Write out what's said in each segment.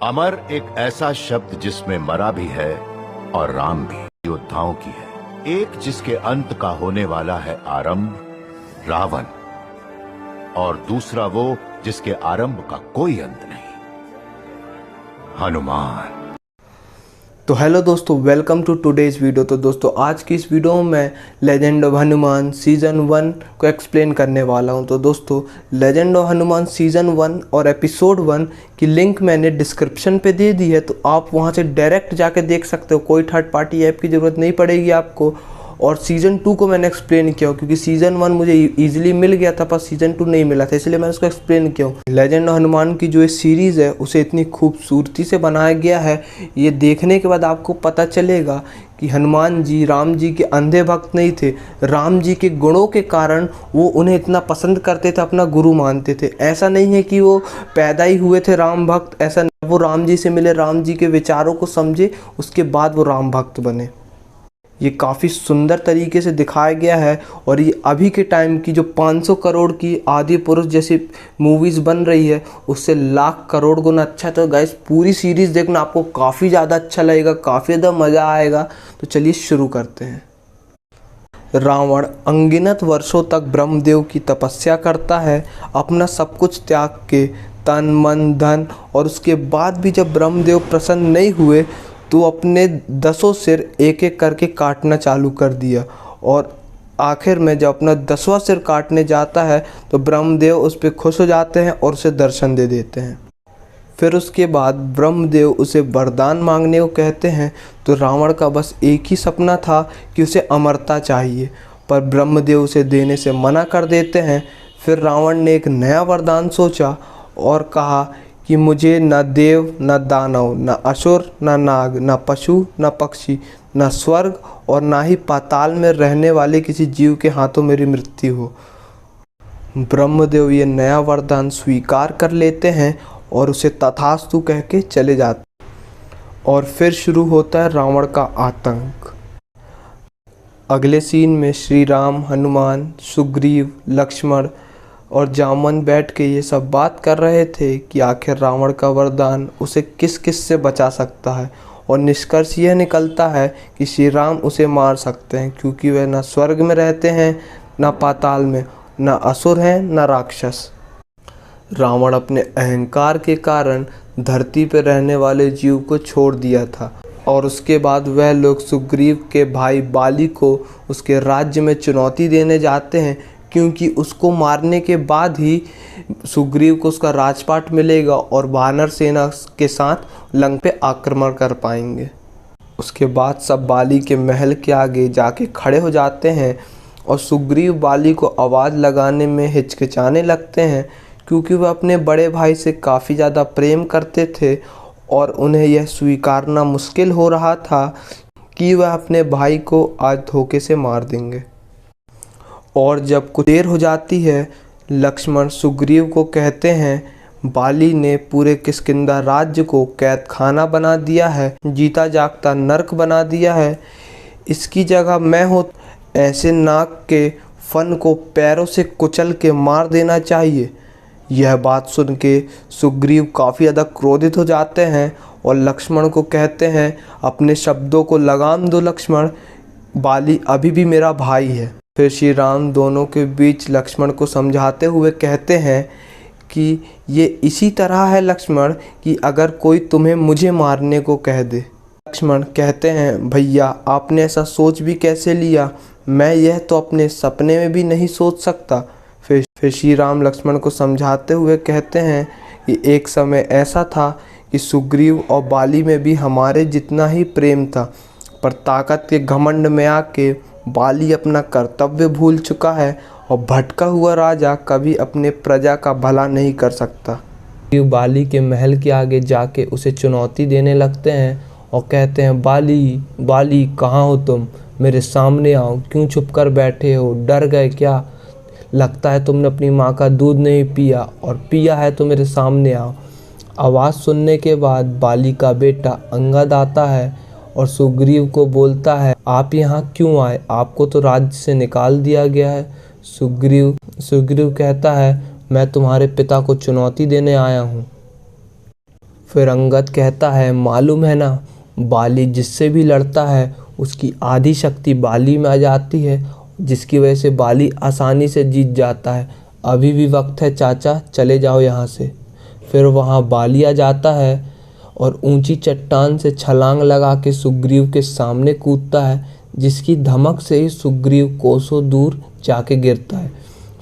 अमर एक ऐसा शब्द जिसमें मरा भी है और राम भी, योद्धाओं की है। एक जिसके अंत का होने वाला है आरंभ, रावण, और दूसरा वो जिसके आरंभ का कोई अंत नहीं, हनुमान। तो हेलो दोस्तों, वेलकम टू टुडेज वीडियो। तो दोस्तों आज की इस वीडियो में मैं लेजेंड ऑफ हनुमान सीज़न 1 को एक्सप्लेन करने वाला हूं। तो दोस्तों लेजेंड ऑफ हनुमान सीज़न 1 और एपिसोड 1 की लिंक मैंने डिस्क्रिप्शन पे दे दी है, तो आप वहां से डायरेक्ट जाके देख सकते हो। कोई थर्ड पार्टी ऐप की ज़रूरत नहीं पड़ेगी आपको। और सीज़न 2 को मैंने एक्सप्लेन किया क्योंकि सीज़न 1 मुझे ईजिली मिल गया था पर सीज़न 2 नहीं मिला था, इसलिए मैंने उसको एक्सप्लेन किया। लेजेंड ऑफ हनुमान की जो ये सीरीज़ है उसे इतनी खूबसूरती से बनाया गया है, ये देखने के बाद आपको पता चलेगा कि हनुमान जी राम जी के अंधे भक्त नहीं थे। राम जी के गुणों के कारण वो उन्हें इतना पसंद करते थे, अपना गुरु मानते थे। ऐसा नहीं है कि वो पैदा ही हुए थे राम भक्त, ऐसा नहीं। वो राम जी से मिले, राम जी के विचारों को समझे, उसके बाद वो राम भक्त बने। ये काफ़ी सुंदर तरीके से दिखाया गया है। और ये अभी के टाइम की जो 500 करोड़ की आदि पुरुष जैसी मूवीज़ बन रही है उससे लाख करोड़ गुना अच्छा। तो गाइस पूरी सीरीज़ देखना, आपको काफ़ी ज़्यादा अच्छा लगेगा, काफ़ी ज़्यादा मज़ा आएगा। तो चलिए शुरू करते हैं। रावण अनगिनत वर्षों तक ब्रह्मदेव की तपस्या करता है, अपना सब कुछ त्याग के, तन मन धन। और उसके बाद भी जब ब्रह्मदेव प्रसन्न नहीं हुए तो अपने 10 सिर एक एक करके काटना चालू कर दिया। और आखिर में जब अपना 10वां सिर काटने जाता है तो ब्रह्मदेव उस पर खुश हो जाते हैं और उसे दर्शन दे देते हैं। फिर उसके बाद ब्रह्मदेव उसे वरदान मांगने को कहते हैं। तो रावण का बस एक ही सपना था कि उसे अमरता चाहिए, पर ब्रह्मदेव उसे देने से मना कर देते हैं। फिर रावण ने एक नया वरदान सोचा और कहा कि मुझे न देव न दानव न असुर न नाग न पशु न पक्षी न स्वर्ग और ना ही पाताल में रहने वाले किसी जीव के हाथों मेरी मृत्यु हो। ब्रह्मदेव ये नया वरदान स्वीकार कर लेते हैं और उसे तथास्तु कह के चले जाते। और फिर शुरू होता है रावण का आतंक। अगले सीन में श्री राम, हनुमान, सुग्रीव, लक्ष्मण और जामन बैठ के ये सब बात कर रहे थे कि आखिर रावण का वरदान उसे किस किस से बचा सकता है। और निष्कर्ष यह निकलता है कि श्री राम उसे मार सकते हैं क्योंकि वह न स्वर्ग में रहते हैं न पाताल में, न असुर हैं न राक्षस। रावण अपने अहंकार के कारण धरती पर रहने वाले जीव को छोड़ दिया था। और उसके बाद वह लोग सुग्रीव के भाई बाली को उसके राज्य में चुनौती देने जाते हैं, क्योंकि उसको मारने के बाद ही सुग्रीव को उसका राजपाट मिलेगा और वानर सेना के साथ लंका पे आक्रमण कर पाएंगे। उसके बाद सब बाली के महल के आगे जाके खड़े हो जाते हैं और सुग्रीव बाली को आवाज़ लगाने में हिचकिचाने लगते हैं क्योंकि वह अपने बड़े भाई से काफ़ी ज़्यादा प्रेम करते थे और उन्हें यह स्वीकारना मुश्किल हो रहा था कि वह अपने भाई को आज धोखे से मार देंगे। और जब कुछ देर हो जाती है, लक्ष्मण सुग्रीव को कहते हैं बाली ने पूरे किष्किंधा राज्य को कैद खाना बना दिया है, जीता जागता नर्क बना दिया है। इसकी जगह मैं हो ऐसे नाग के फन को पैरों से कुचल के मार देना चाहिए। यह बात सुन के सुग्रीव काफ़ी ज़्यादा क्रोधित हो जाते हैं और लक्ष्मण को कहते हैं अपने शब्दों को लगाम दो लक्ष्मण, बाली अभी भी मेरा भाई है। फिर श्री राम दोनों के बीच लक्ष्मण को समझाते हुए कहते हैं कि ये इसी तरह है लक्ष्मण कि अगर कोई तुम्हें मुझे मारने को कह दे। लक्ष्मण कहते हैं भैया आपने ऐसा सोच भी कैसे लिया, मैं यह तो अपने सपने में भी नहीं सोच सकता। फिर श्री राम लक्ष्मण को समझाते हुए कहते हैं कि एक समय ऐसा था कि सुग्रीव और बाली में भी हमारे जितना ही प्रेम था, पर ताकत के घमंड में आके बाली अपना कर्तव्य भूल चुका है और भटका हुआ राजा कभी अपने प्रजा का भला नहीं कर सकता। बाली के महल के आगे जाके उसे चुनौती देने लगते हैं और कहते हैं बाली बाली कहाँ हो तुम, मेरे सामने आओ, क्यों छुप कर बैठे हो, डर गए क्या? लगता है तुमने अपनी माँ का दूध नहीं पिया, और पिया है तो मेरे सामने आओ। आवाज़ सुनने के बाद बाली का बेटा अंगद आता है और सुग्रीव को बोलता है आप यहाँ क्यों आए, आपको तो राज्य से निकाल दिया गया है। सुग्रीव कहता है मैं तुम्हारे पिता को चुनौती देने आया हूँ। फिर अंगद कहता है मालूम है ना, बाली जिससे भी लड़ता है उसकी आधी शक्ति बाली में आ जाती है, जिसकी वजह से बाली आसानी से जीत जाता है। अभी भी वक्त है चाचा, चले जाओ यहाँ से। फिर वहाँ बाली आ जाता है और ऊंची चट्टान से छलांग लगा के सुग्रीव के सामने कूदता है, जिसकी धमक से ही सुग्रीव कोसों दूर जाके गिरता है।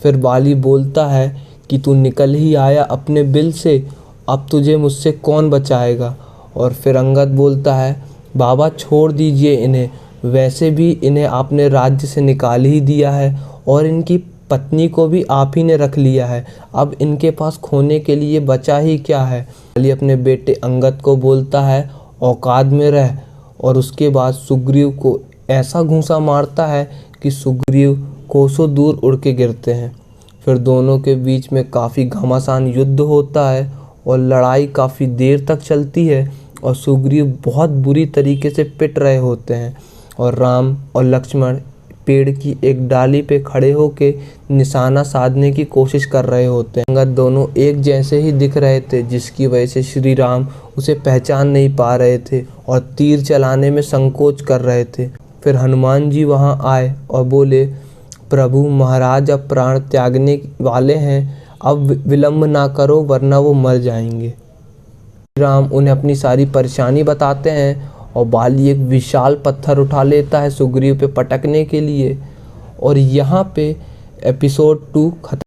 फिर बाली बोलता है कि तू निकल ही आया अपने बिल से, अब तुझे मुझसे कौन बचाएगा। और फिर अंगद बोलता है बाबा छोड़ दीजिए इन्हें, वैसे भी इन्हें आपने राज्य से निकाल ही दिया है और इनकी पत्नी को भी आप ही ने रख लिया है, अब इनके पास खोने के लिए बचा ही क्या है। बाली अपने बेटे अंगद को बोलता है औकात में रह, और उसके बाद सुग्रीव को ऐसा घूंसा मारता है कि सुग्रीव कोसों दूर उड़ के गिरते हैं। फिर दोनों के बीच में काफ़ी घमासान युद्ध होता है और लड़ाई काफ़ी देर तक चलती है और सुग्रीव बहुत बुरी तरीके से पिट रहे होते हैं और राम और लक्ष्मण पेड़ की एक डाली पे खड़े होके निशाना साधने की कोशिश कर रहे होते हैं। अंगद दोनों एक जैसे ही दिख रहे थे, जिसकी वजह से श्री राम उसे पहचान नहीं पा रहे थे और तीर चलाने में संकोच कर रहे थे। फिर हनुमान जी वहां आए और बोले प्रभु महाराज अब प्राण त्यागने वाले हैं, अब विलम्ब ना करो वरना वो मर जाएंगे। राम उन्हें अपनी सारी परेशानी बताते हैं और बाली एक विशाल पत्थर उठा लेता है सुग्रीव पे पटकने के लिए। और यहाँ पे एपिसोड 2 खत्म।